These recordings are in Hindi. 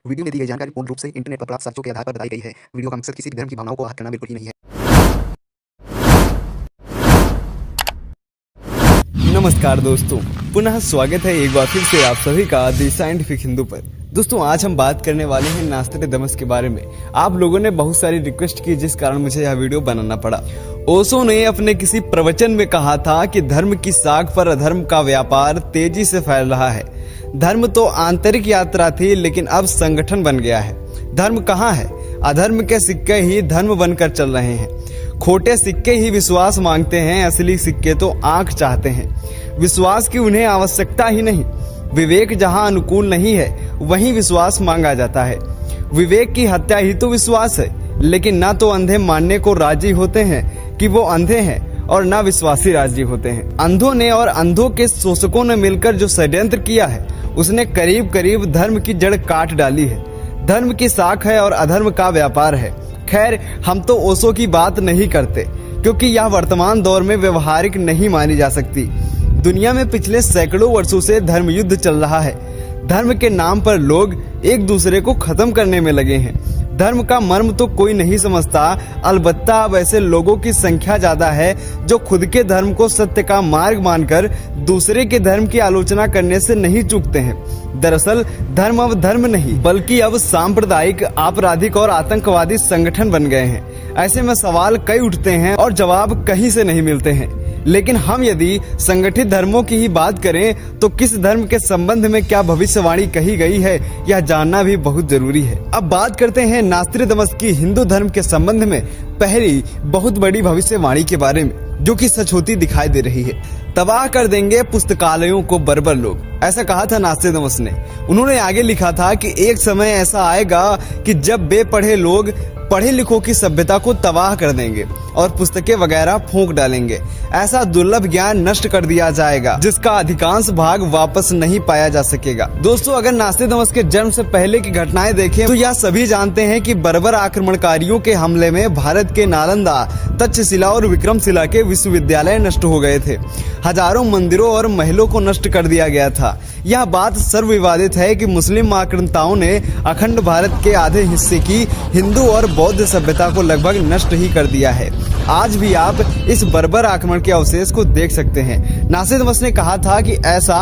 वीडियो में दी गई जानकारी पूर्ण रूप से इंटरनेट पर प्राप्त सर्चों के आधार पर बताई गई है। वीडियो का मकसद किसी भी धर्म की भावनाओं को आहत करना बिल्कुल ही नहीं है। नमस्कार दोस्तों, पुनः स्वागत है एक बार फिर से आप सभी का दी साइंटिफिक हिंदू पर। दोस्तों, आज हम बात करने वाले हैं नास्त्रेदमस के बारे में। आप लोगों ने बहुत सारी रिक्वेस्ट की, जिस कारण मुझे यह वीडियो बनाना पड़ा। ओशो ने अपने किसी प्रवचन में कहा था कि धर्म की साख पर अधर्म का व्यापार तेजी से फैल रहा है। धर्म तो आंतरिक यात्रा थी, लेकिन अब संगठन बन गया है। धर्म कहाँ है? अधर्म के सिक्के ही धर्म बनकर चल रहे हैं। खोटे सिक्के ही विश्वास मांगते हैं, असली सिक्के तो आंख चाहते हैं। विश्वास की उन्हें आवश्यकता ही नहीं। विवेक जहां अनुकूल नहीं है, वहीं विश्वास मांगा जाता है। विवेक की हत्या ही तो विश्वास है। लेकिन ना तो अंधे मानने को राजी होते हैं कि वो अंधे हैं, और ना विश्वासी राजी होते हैं। अंधों ने और अंधों के शोषकों ने मिलकर जो षड्यंत्र किया है, उसने करीब करीब धर्म की जड़ काट डाली है। धर्म की साख है और अधर्म का व्यापार है। खैर, हम तो ओशो की बात नहीं करते, क्योंकि यह वर्तमान दौर में व्यवहारिक नहीं मानी जा सकती। दुनिया में पिछले सैकड़ों वर्षों से धर्म युद्ध चल रहा है। धर्म के नाम पर लोग एक दूसरे को खत्म करने में लगे हैं। धर्म का मर्म तो कोई नहीं समझता, अलबत्ता अब ऐसे लोगों की संख्या ज्यादा है जो खुद के धर्म को सत्य का मार्ग मानकर दूसरे के धर्म की आलोचना करने से नहीं चूकते हैं। दरअसल धर्म अब धर्म नहीं, बल्कि अब सांप्रदायिक, आपराधिक और आतंकवादी संगठन बन गए हैं। ऐसे में सवाल कई उठते हैं और जवाब कहीं से नहीं मिलते हैं। लेकिन हम यदि संगठित धर्मों की ही बात करें, तो किस धर्म के संबंध में क्या भविष्यवाणी कही गई है, यह जानना भी बहुत जरूरी है। अब बात करते हैं नास्त्रेदमस की हिंदू धर्म के संबंध में पहली बहुत बड़ी भविष्यवाणी के बारे में, जो कि सच होती दिखाई दे रही है। तबाह कर देंगे पुस्तकालयों को बर्बर लोग, ऐसा कहा था नास्त्रेदमस ने। उन्होंने आगे लिखा था कि एक समय ऐसा आएगा कि जब बेपढ़े लोग पढ़े लिखों की सभ्यता को तबाह कर देंगे और पुस्तकें वगैरह फूंक डालेंगे। ऐसा दुर्लभ ज्ञान नष्ट कर दिया जाएगा जिसका अधिकांश भाग वापस नहीं पाया जा सकेगा। दोस्तों, अगर नास्त्रेदमस के जन्म से पहले की घटनाएं देखें, तो यह सभी जानते हैं कि बर्बर आक्रमणकारियों के हमले में भारत के नालंदा, तक्षशिला और विक्रमशिला के विश्वविद्यालय नष्ट हो गए थे। हजारों मंदिरों और महलों को नष्ट कर दिया गया था। यह बात सर्वविवादित है कि मुस्लिम आक्रांताओं ने अखंड भारत के आधे हिस्से की हिंदू और बौद्ध सभ्यता को लगभग नष्ट ही कर दिया है। आज भी आप इस बर्बर आक्रमण के अवशेष को देख सकते हैं। नास्त्रेदमस ने कहा था कि ऐसा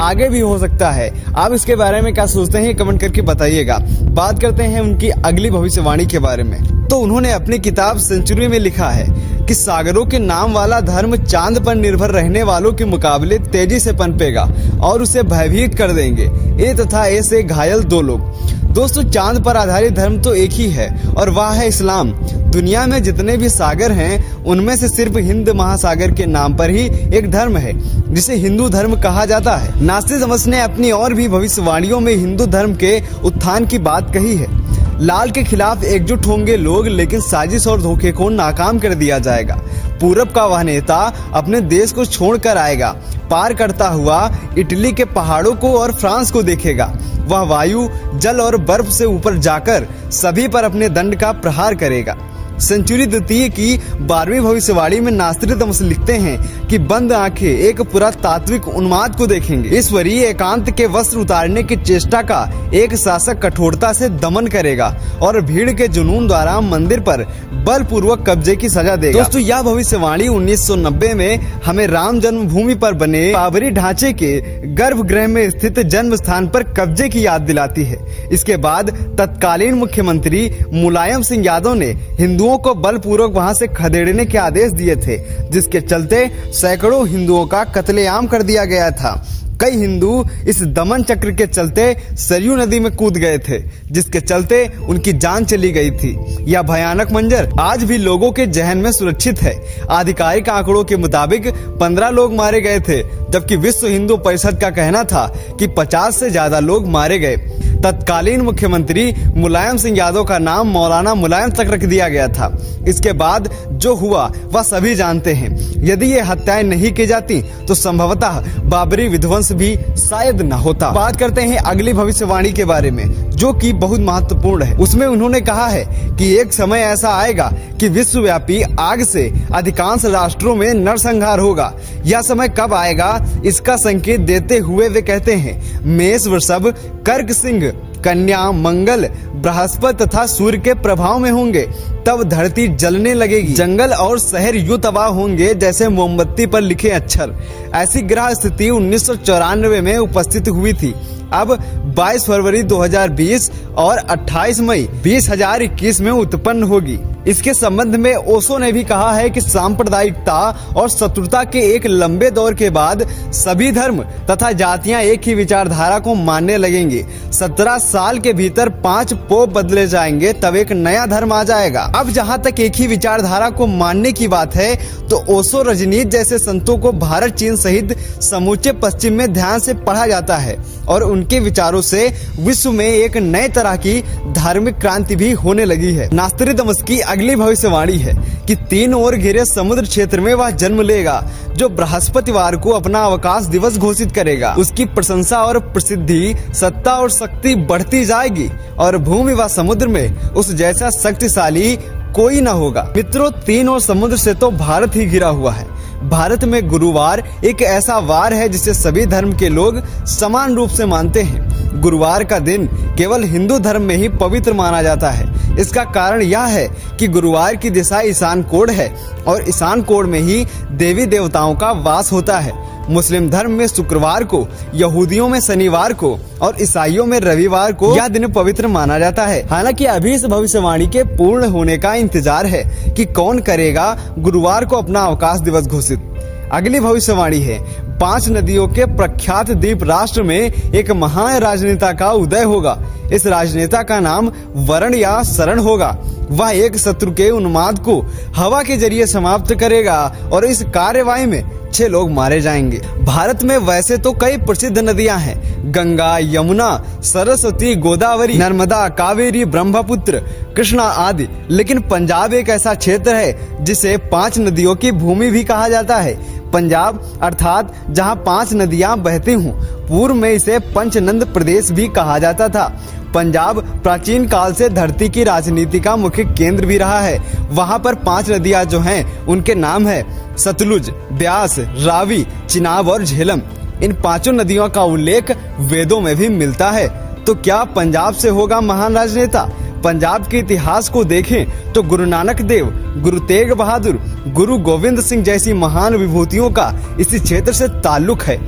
आगे भी हो सकता है। आप इसके बारे में क्या सोचते हैं, कमेंट करके बताइएगा। बात करते हैं उनकी अगली भविष्यवाणी के बारे में। तो उन्होंने अपनी किताब सेंचुरी में लिखा है कि सागरों के नाम वाला धर्म चांद पर निर्भर रहने वालों के मुकाबले तेजी से पनपेगा और उसे भयभीत कर देंगे। ए तथा ए से घायल दो लोग। दोस्तों, चांद पर आधारित धर्म तो एक ही है, और वह है इस्लाम। दुनिया में जितने भी सागर हैं, उनमें से सिर्फ हिंद महासागर के नाम पर ही एक धर्म है, जिसे हिंदू धर्म कहा जाता है। नास्त्रेदमस ने अपनी और भी भविष्यवाणियों में हिंदू धर्म के उत्थान की बात कही है। लाल के खिलाफ एकजुट होंगे लोग, लेकिन साजिश और धोखे को नाकाम कर दिया जाएगा। पूरब का वह नेता अपने देश को छोड़कर आएगा, पार करता हुआ इटली के पहाड़ों को और फ्रांस को देखेगा। वह वायु, जल और बर्फ से ऊपर जाकर सभी पर अपने दंड का प्रहार करेगा। सेंचुरी द्वितीय की 12वीं भविष्यवाणी में नास्त्रेदमस लिखते हैं कि बंद आंखें एक पुरातात्विक उन्माद को देखेंगे। ईश्वरीय एकांत के वस्त्र उतारने की चेष्टा का एक शासक कठोरता से दमन करेगा और भीड़ के जुनून द्वारा मंदिर पर बलपूर्वक कब्जे की सजा देगा। दोस्तों, यह भविष्यवाणी 1990 में हमें राम जन्मभूमि पर बने बाबरी ढांचे के गर्भगृह में स्थित जन्म स्थान पर कब्जे की याद दिलाती है। इसके बाद तत्कालीन मुख्यमंत्री मुलायम सिंह यादव ने हिंदुओं को बलपूर्वक वहां से खदेड़ने के आदेश दिए थे, जिसके चलते सैकड़ों हिंदुओं का कत्लेआम कर दिया गया था। कई हिंदू इस दमन चक्र के चलते सरयू नदी में कूद गए थे, जिसके चलते उनकी जान चली गई थी। यह भयानक मंजर आज भी लोगों के जहन में सुरक्षित है। आधिकारिक आंकड़ों के मुताबिक 15 लोग मारे गए थे, जबकि विश्व हिंदू परिषद का कहना था कि 50 से ज्यादा लोग मारे गए। तत्कालीन मुख्यमंत्री मुलायम सिंह यादव का नाम मौलाना मुलायम तक रख दिया गया था। इसके बाद जो हुआ वह सभी जानते हैं। यदि ये हत्याएं नहीं की जाती, तो संभवतः बाबरी विध्वंस भी शायद न होता। बात करते हैं अगली भविष्यवाणी के बारे में, जो कि बहुत महत्वपूर्ण है। उसमें उन्होंने कहा है कि एक समय ऐसा आएगा कि विश्वव्यापी आग से अधिकांश राष्ट्रों में नरसंहार होगा। यह समय कब आएगा, इसका संकेत देते हुए वे कहते हैं, मेष, वृषभ, कर्क, सिंह कन्या, मंगल, बृहस्पति तथा सूर्य के प्रभाव में होंगे, तब धरती जलने लगेगी। जंगल और शहर यूं तबाह होंगे जैसे मोमबत्ती पर लिखे अक्षर। ऐसी ग्रह स्थिति 1994 में उपस्थित हुई थी। अब 22 फरवरी 2020 और 28 मई 2021 में उत्पन्न होगी। इसके संबंध में ओशो ने भी कहा है कि सांप्रदायिकता और शत्रुता के एक लंबे दौर के बाद सभी धर्म तथा जातियां एक ही विचारधारा को मानने लगेंगे। 17 साल के भीतर 5 पोप बदले जाएंगे, तब एक नया धर्म आ जाएगा। अब जहां तक एक ही विचारधारा को मानने की बात है, तो ओशो, रजनीश जैसे संतों को भारत, चीन सहित समूचे पश्चिम में ध्यान से पढ़ा जाता है और उनके विचारों से विश्व में एक नए तरह की धार्मिक क्रांति भी होने लगी है। नास्त्रेदमस की अगली भविष्यवाणी है कि 3 ओर घिरे समुद्र क्षेत्र में वह जन्म लेगा, जो बृहस्पतिवार को अपना अवकाश दिवस घोषित करेगा। उसकी प्रशंसा और प्रसिद्धि, सत्ता और शक्ति बढ़ती जाएगी और भूमि व समुद्र में उस जैसा शक्तिशाली कोई न होगा। मित्रों, 3 ओर समुद्र से तो भारत ही घिरा हुआ है। भारत में गुरुवार एक ऐसा वार है जिसे सभी धर्म के लोग समान रूप से मानते हैं। गुरुवार का दिन केवल हिंदू धर्म में ही पवित्र माना जाता है। इसका कारण यह है कि गुरुवार की दिशा ईशान कोण है और ईशान कोण में ही देवी देवताओं का वास होता है। मुस्लिम धर्म में शुक्रवार को, यहूदियों में शनिवार को और ईसाइयों में रविवार को यह दिन पवित्र माना जाता है। हालांकि अभी इस भविष्यवाणी के पूर्ण होने का इंतजार है कि कौन करेगा गुरुवार को अपना अवकाश दिवस घोषित। अगली भविष्यवाणी है, 5 नदियों के प्रख्यात द्वीप राष्ट्र में एक महान राजनेता का उदय होगा। इस राजनेता का नाम वरण या शरण होगा। वह एक शत्रु के उन्माद को हवा के जरिए समाप्त करेगा और इस कार्यवाही में 6 लोग मारे जाएंगे। भारत में वैसे तो कई प्रसिद्ध नदियां हैं, गंगा, यमुना, सरस्वती, गोदावरी, नर्मदा, कावेरी, ब्रह्मपुत्र, कृष्णा आदि। लेकिन पंजाब एक ऐसा क्षेत्र है जिसे 5 नदियों की भूमि भी कहा जाता है। पंजाब अर्थात जहां 5 नदियां बहती हूँ। पूर्व में इसे पंचनंद प्रदेश भी कहा जाता था। पंजाब प्राचीन काल से धरती की राजनीति का मुख्य केंद्र भी रहा है। वहां पर 5 नदियां जो हैं, उनके नाम है सतलुज, ब्यास, रावी, चिनाब और झेलम। इन 5 नदियों का उल्लेख वेदों में भी मिलता है। तो क्या पंजाब से होगा महान राजनेता? पंजाब के इतिहास को देखें तो गुरु नानक देव, गुरु तेग बहादुर, गुरु गोविंद सिंह जैसी महान विभूतियों का इसी क्षेत्र से ताल्लुक है।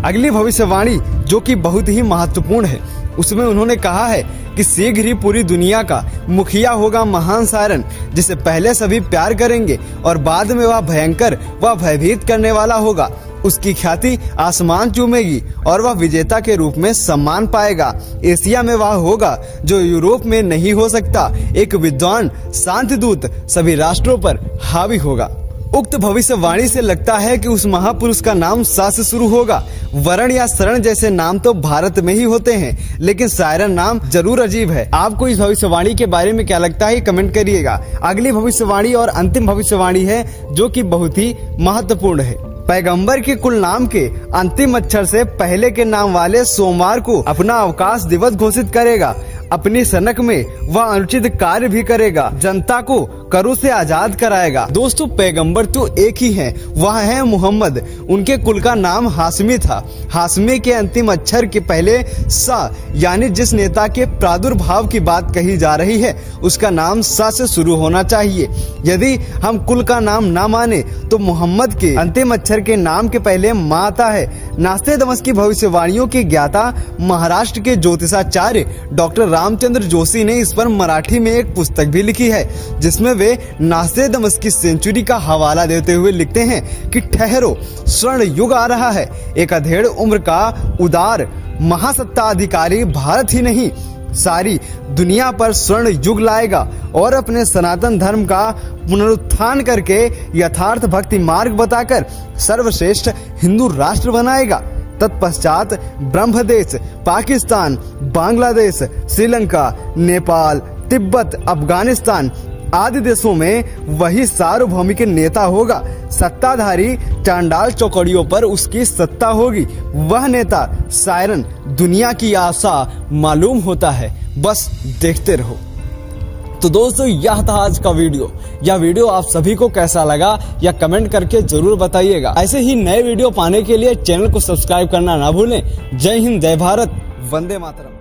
अगली भविष्यवाणी जो कि बहुत ही महत्वपूर्ण है, उसमें उन्होंने कहा है कि शीघ्र ही पूरी दुनिया का मुखिया होगा महान सायरन, जिसे पहले सभी प्यार करेंगे और बाद में वह भयंकर व भयभीत करने वाला होगा। उसकी ख्याति आसमान चूमेगी और वह विजेता के रूप में सम्मान पाएगा। एशिया में वह होगा जो यूरोप में नहीं हो सकता। एक विद्वान शांति दूत सभी राष्ट्रों पर हावी होगा। उक्त भविष्यवाणी से लगता है कि उस महापुरुष का नाम सा से शुरू होगा। वरण या शरण जैसे नाम तो भारत में ही होते हैं, लेकिन सायरन नाम जरूर अजीब है। आपको इस भविष्यवाणी के बारे में क्या लगता है, कमेंट करिएगा। अगली भविष्यवाणी और अंतिम भविष्यवाणी है जो कि बहुत ही महत्वपूर्ण है। पैगंबर के कुल नाम के अंतिम अक्षर से पहले के नाम वाले सोमवार को अपना अवकाश दिवस घोषित करेगा। अपनी सनक में वह अनुचित कार्य भी करेगा, जनता को करों से आजाद कराएगा। दोस्तों, पैगंबर तो एक ही हैं, वह है मोहम्मद। उनके कुल का नाम हाशमी था। हाशमी के अंतिम अक्षर के पहले सा, यानी जिस नेता के प्रादुर्भाव की बात कही जा रही है उसका नाम सा से शुरू होना चाहिए। यदि हम कुल का नाम ना माने तो मोहम्मद के अंतिम अक्षर के नाम के पहले माँ आता है। नास्त्रेदमस की भविष्यवाणियों के ज्ञाता महाराष्ट्र के ज्योतिषाचार्य डॉक्टर रामचंद्र जोशी ने इस पर मराठी में एक पुस्तक भी लिखी है, जिसमें वे नास्त्रेदमस की सेंचुरी का हवाला देते हुए लिखते हैं कि ठहरो, स्वर्ण युग आ रहा है। एक अधेड़ उम्र का उदार महासत्ता अधिकारी भारत ही नहीं सारी दुनिया पर स्वर्ण युग लाएगा और अपने सनातन धर्म का पुनरुत्थान करके यथार्थ भक्ति मार्ग बताकर सर्वश्रेष्ठ हिंदू राष्ट्र बनाएगा। तत्पश्चात ब्रह्मदेश, पाकिस्तान, बांग्लादेश, श्रीलंका, नेपाल, तिब्बत, अफगानिस्तान आदि देशों में वही सार्वभौमिक नेता होगा। सत्ताधारी चांडाल चौकड़ियों पर उसकी सत्ता होगी। वह नेता सायरन दुनिया की आशा मालूम होता है। बस देखते रहो। तो दोस्तों, यह था आज का वीडियो। यह वीडियो आप सभी को कैसा लगा या कमेंट करके जरूर बताइएगा। ऐसे ही नए वीडियो पाने के लिए चैनल को सब्सक्राइब करना ना भूलें। जय हिंद, जय भारत, वंदे मातरम।